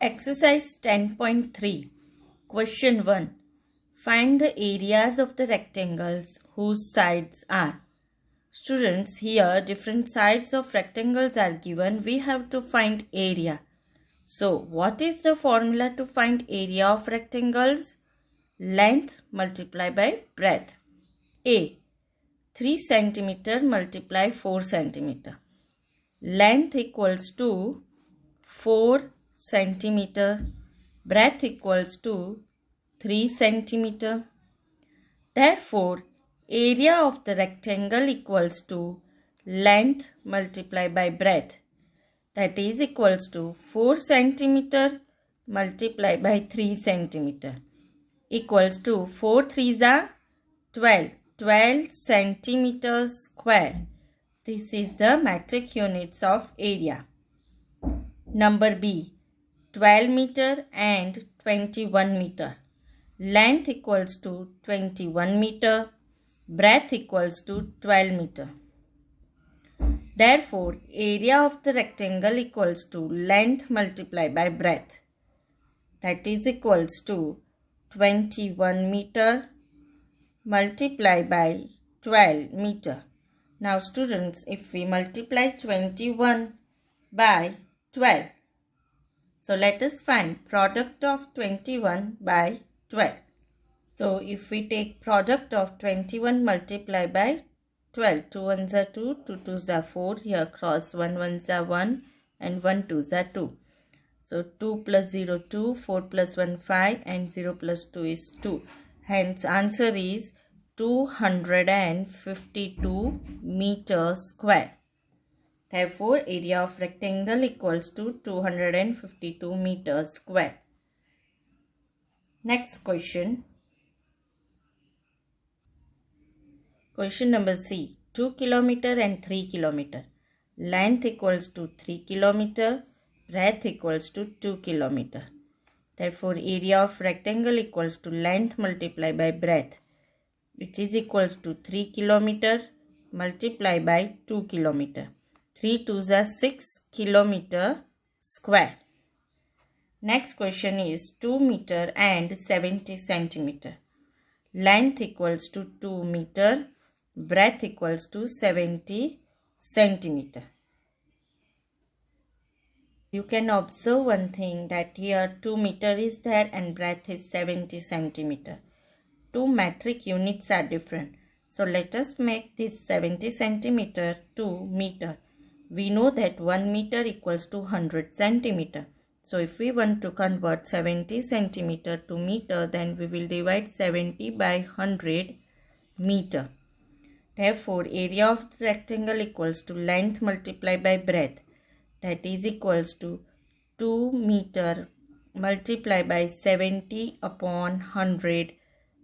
Exercise 10.3. Question 1. Find the areas of the rectangles whose sides are. Students, here different sides of rectangles are given. We have to find area. So, what is the formula to find area of rectangles? Length multiplied by breadth. A. 3 centimeter multiply 4 centimeter. Length equals to 4 centimeter, breadth equals to 3 centimeter. Therefore, area of the rectangle equals to length multiplied by breadth, that is equals to 4 centimeter multiplied by 3 centimeter equals to 4 3s are 12 centimeters square. This is the metric units of area. Number B, 12 meter and 21 meter. Length equals to 21 meter, breadth equals to 12 meter. Therefore, area of the rectangle equals to length multiplied by breadth, that is equals to 21 meter multiplied by 12 meter. Now students, if we multiply 21 by 12, so let us find product of 21 by 12. So if we take product of 21 multiplied by 12, 2 ones are 2, 2 twos are 4, here cross 1 ones are 1 and 1 twos are 2. So 2 plus 0 2, 4 plus 1 5 and 0 plus 2 is 2. Hence answer is 252 meters square. Therefore, area of rectangle equals to 252 meters square. Next question. Question number C. 2 kilometer and 3 kilometer. Length equals to 3 kilometer. Breadth equals to 2 kilometer. Therefore, area of rectangle equals to length multiplied by breadth, which is equals to 3 kilometer multiplied by 2 kilometer. 3 twos are 6 kilometer square. Next question is 2 meter and 70 centimeter. Length equals to 2 meter, breadth equals to 70 centimeter. You can observe one thing, that here 2 meter is there and breadth is 70 centimeter. Two metric units are different. So let us make this 70 centimeter to meter. We know that 1 meter equals to 100 centimeter. So if we want to convert 70 centimeter to meter, then we will divide 70 by 100 meter. Therefore, area of the rectangle equals to length multiplied by breadth, that is equals to 2 meter multiplied by 70 upon 100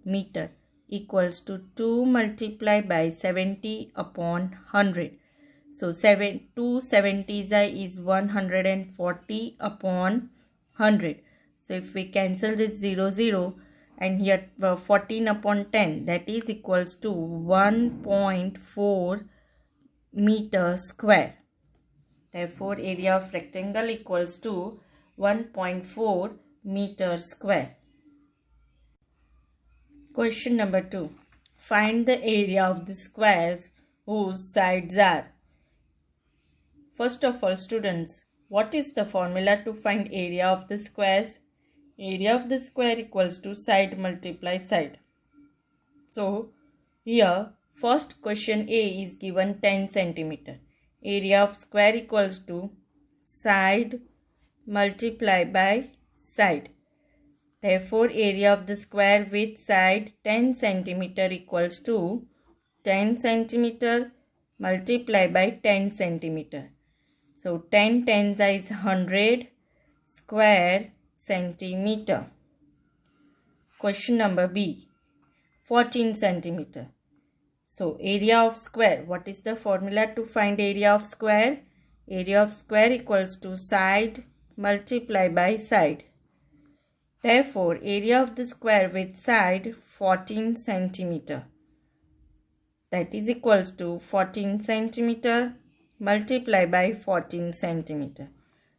meter equals to 2 multiplied by 70 upon 100. So 2 70s is 140 upon 100. So if we cancel this 0 and here 14 upon 10, that is equals to 1.4 meter square. Therefore, area of rectangle equals to 1.4 meter square. Question number 2. Find the area of the squares whose sides are. First of all, students, what is the formula to find area of the squares? Area of the square equals to side multiply side. So, here first question A is given 10 centimeter. Area of square equals to side multiplied by side. Therefore, area of the square with side 10 centimeter equals to 10 centimeter multiplied by 10 centimeter. So 10 tens is 100 square centimeter. Question number B, 14 centimeter. So area of square, what is the formula to find area of square? Area of square equals to side multiplied by side. Therefore, area of the square with side 14 centimeter. That is equals to 14 centimeter multiplied by 14 centimeter.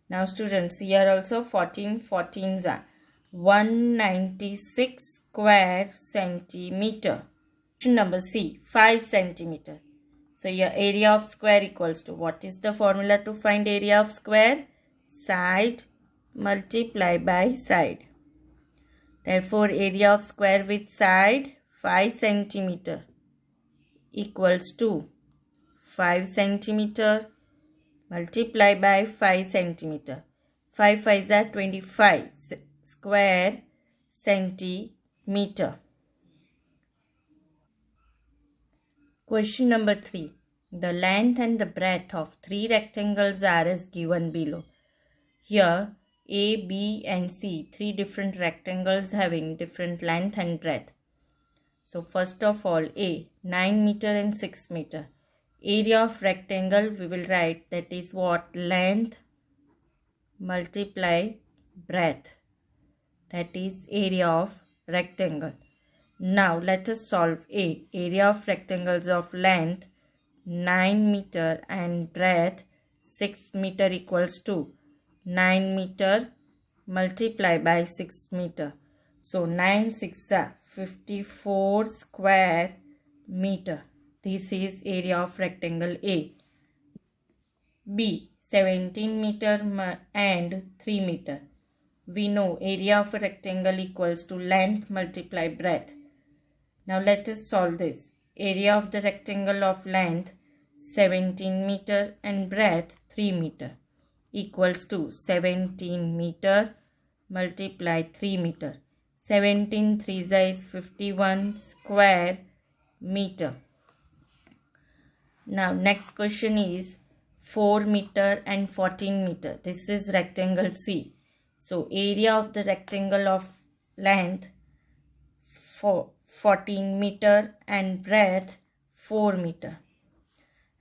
Now students, here also 14 14s are 196 square centimeter. Question number C, 5 centimeter. So your area of square equals to, what is the formula to find area of square? Side multiply by side. Therefore, area of square with side 5 centimeter equals to 5 centimeter multiply by 5 centimeter. 5 5s are 25 square centimeter. Question number 3. The length and the breadth of 3 rectangles are as given below. Here A, B and C, 3 different rectangles having different length and breadth. So first of all, A, 9 meter and 6 meter. Area of rectangle we will write, that is what? Length multiply breadth. That is area of rectangle. Now let us solve A. Area of rectangles of length 9 meter and breadth 6 meter equals to 9 meter multiply by 6 meter. So 9 6 are 54 square meter. This is area of rectangle A. B, 17 meter and 3 meter. We know area of a rectangle equals to length multiply breadth. Now let us solve this. Area of the rectangle of length 17 meter and breadth 3 meter equals to 17 meter multiply 3 meter. 17 3s is 51 square meter. Now next question is 4 meter and 14 meter. This is rectangle C. So area of the rectangle of length 14 meter and breadth 4 meter.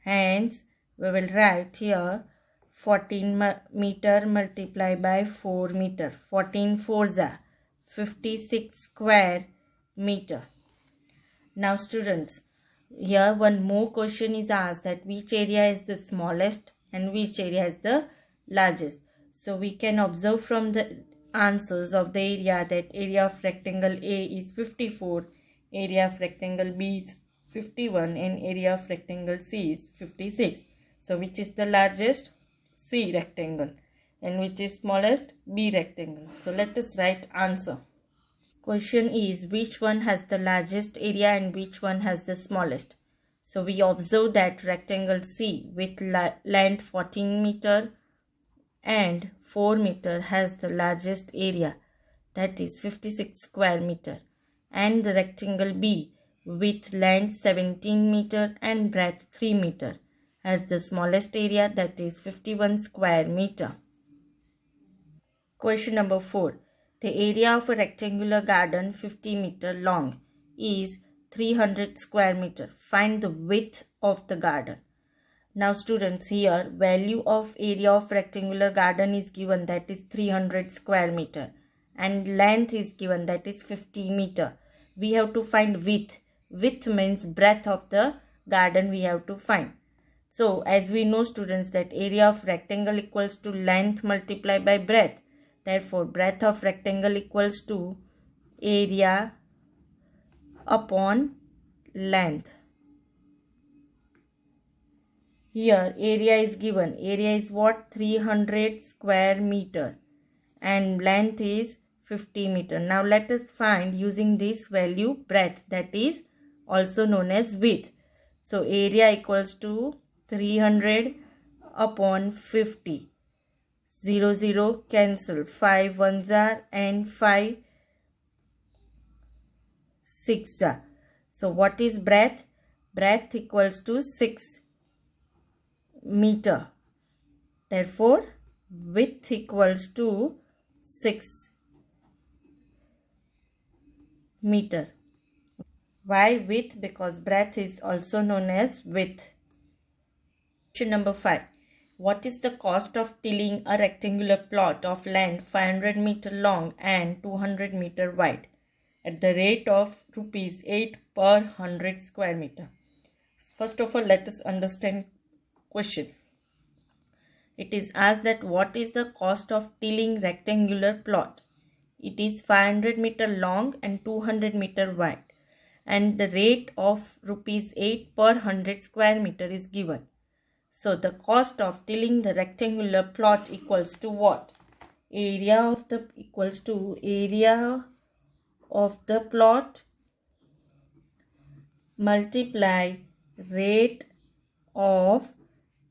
Hence we will write here 14 meter multiply by 4 meter. 14 4s are 56 square meter. Now students, here one more question is asked, that which area is the smallest and which area is the largest. So we can observe from the answers of the area that area of rectangle A is 54, area of rectangle B is 51 and area of rectangle C is 56. So which is the largest? C rectangle. And which is smallest? B rectangle. So let us write answer. Question is, which one has the largest area and which one has the smallest? So we observe that rectangle C with length 14 meter and 4 meter has the largest area, that is 56 square meter, and the rectangle B with length 17 meter and breadth 3 meter has the smallest area, that is 51 square meter. Question number 4. The area of a rectangular garden 50 meter long is 300 square meter. Find the width of the garden. Now students, here value of area of rectangular garden is given, that is 300 square meter, and length is given, that is 50 meter. We have to find width. Width means breadth of the garden we have to find. So as we know students that area of rectangle equals to length multiplied by breadth. Therefore breadth of rectangle equals to area upon length. Here area is given. Area is what? 300 square meter and length is 50 meter. Now let us find using this value breadth, that is also known as width. So area equals to 300 upon 50. 0 0 cancel. 5 1s are and 5 6 are. So what is breadth? Breadth equals to 6 meter. Therefore width equals to 6 meter. Why width? Because breadth is also known as width. Question number 5. What is the cost of tilling a rectangular plot of land 500 meter long and 200 meter wide at the rate of rupees 8 per 100 square meter? First of all, let us understand question. It is asked that what is the cost of tilling rectangular plot. It is 500 meter long and 200 meter wide, and the rate of rupees 8 per 100 square meter is given. So the cost of tilling the rectangular plot equals to what? Area of the plot multiply rate of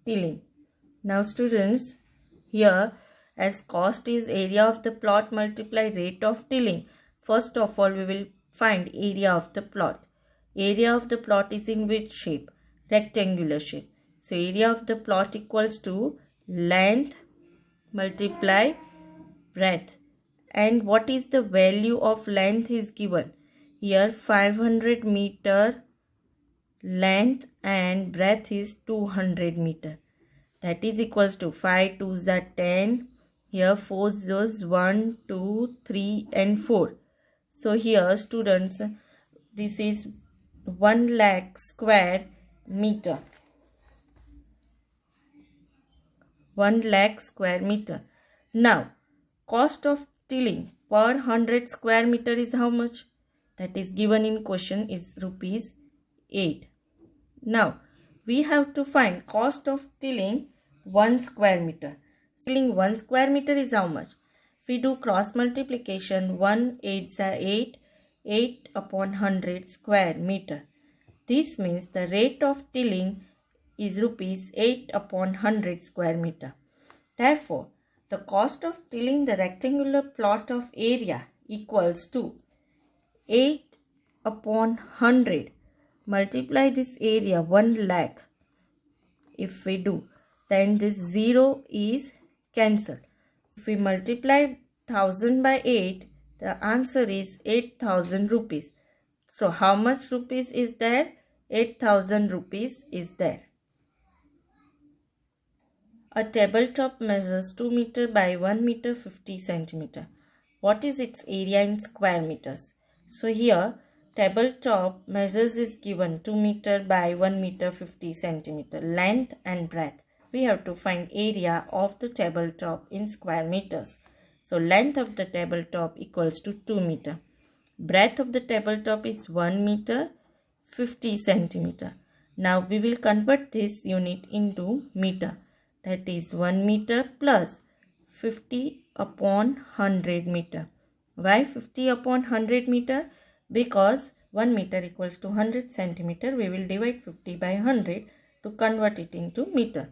tilling. Now students, here as cost is area of the plot multiply rate of tilling, first of all we will find area of the plot. Area of the plot is in which shape? Rectangular shape. So area of the plot equals to length multiply breadth. And what is the value of length is given? Here 500 meter length and breadth is 200 meter. That is equals to 5 2s are 10. Here 4 zeros 1, 2, 3 and 4. So here students, this is 1 lakh square meter. 1 lakh square meter. Now cost of tilling per 100 square meter is how much? That is given in question is rupees 8. Now we have to find cost of tilling 1 square meter. Tilling 1 square meter is how much? If we do cross multiplication, 1 8s are 8, 8 upon 100 square meter. This means the rate of tilling is rupees 8 upon 100 square meter. Therefore, the cost of tilling the rectangular plot of area equals to 8 upon 100. Multiply this area 1 lakh. If we do, then this 0 is cancelled. If we multiply 1000 by 8, the answer is 8000 rupees. So how much rupees is there? 8000 rupees is there. A tabletop measures 2 meter by 1 meter 50 centimeter. What is its area in square meters? So here tabletop measures is given 2 meter by 1 meter 50 centimeter length and breadth. We have to find area of the tabletop in square meters. So length of the tabletop equals to 2 meter. Breadth of the tabletop is 1 meter 50 centimeter. Now we will convert this unit into meter. That is 1 meter plus 50 upon 100 meter. Why 50 upon 100 meter? Because 1 meter equals to 100 centimeter. We will divide 50 by 100 to convert it into meter.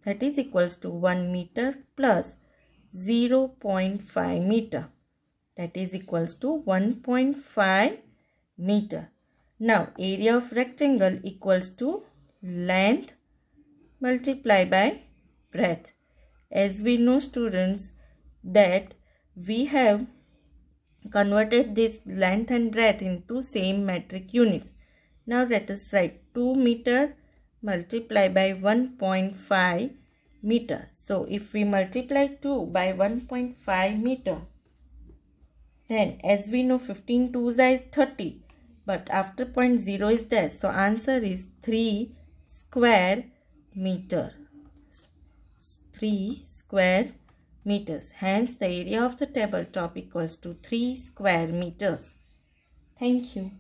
That is equals to 1 meter plus 0.5 meter. That is equals to 1.5 meter. Now area of rectangle equals to length multiply by breadth. As we know students that we have converted this length and breadth into same metric units. Now let us write 2 meter multiply by 1.5 meter. So if we multiply 2 by 1.5 meter, then as we know 15 2s is 30, but after point 0 is there. So answer is 3 square meter. 3 square meters. Hence the area of the tabletop equals to 3 square meters. Thank you.